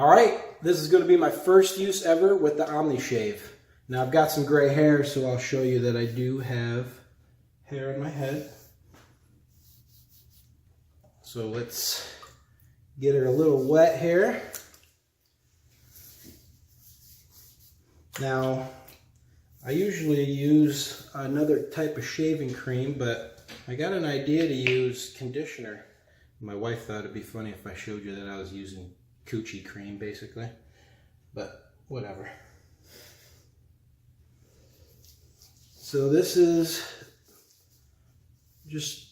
Alright, this is going to be my first use ever with the OmniShave. Now I've got some gray hair, so I'll show you that I do have hair on my head. So let's get her a little wet here. Now, I usually use another type of shaving cream, but I got an idea to use conditioner. My wife thought it'd be funny if I showed you that I was using coochie cream, basically, but whatever. So this is just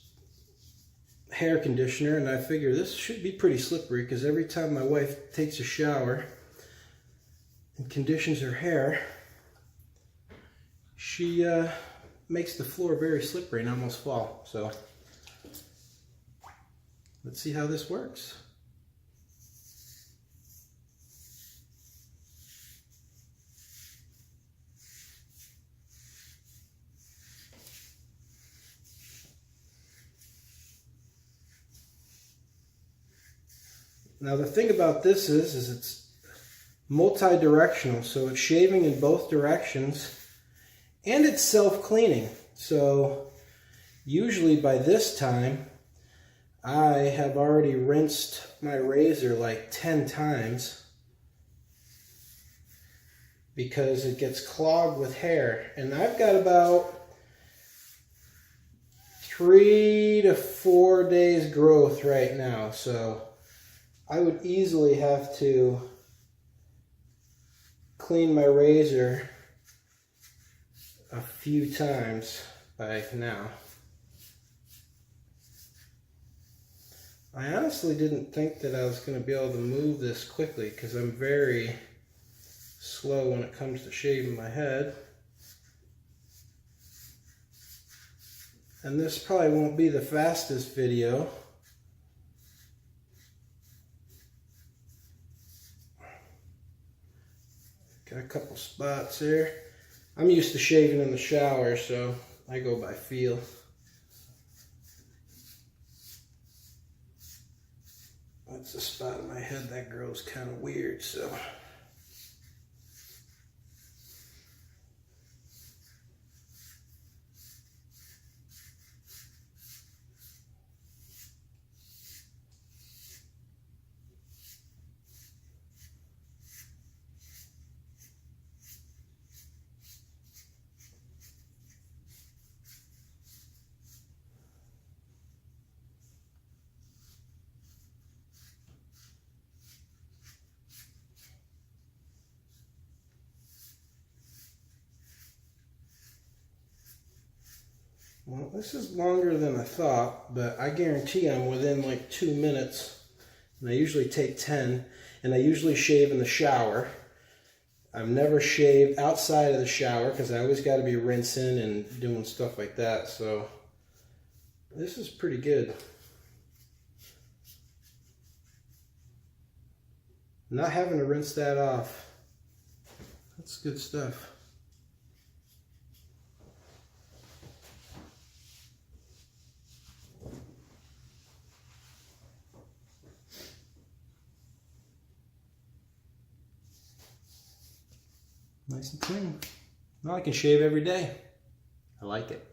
hair conditioner, and I figure this should be pretty slippery because every time my wife takes a shower and conditions her hair, she makes the floor very slippery and almost fall. So let's see how this works. Now the thing about this is it's multi-directional, so it's shaving in both directions and it's self-cleaning. So usually by this time I have already rinsed my razor like 10 times because it gets clogged with hair, and I've got about 3 to 4 days growth right now, so I would easily have to clean my razor a few times by now. I honestly didn't think that I was going to be able to move this quickly because I'm very slow when it comes to shaving my head. And this probably won't be the fastest video. Got a couple spots there. I'm used to shaving in the shower, so I go by feel. That's a spot in my head that grows kind of weird, so. Well, this is longer than I thought, but I guarantee I'm within like 2 minutes. And I usually take 10, and I usually shave in the shower. I've never shaved outside of the shower because I always got to be rinsing and doing stuff like that. So this is pretty good. Not having to rinse that off. That's good stuff. Nice and clean. Now I can shave every day. I like it.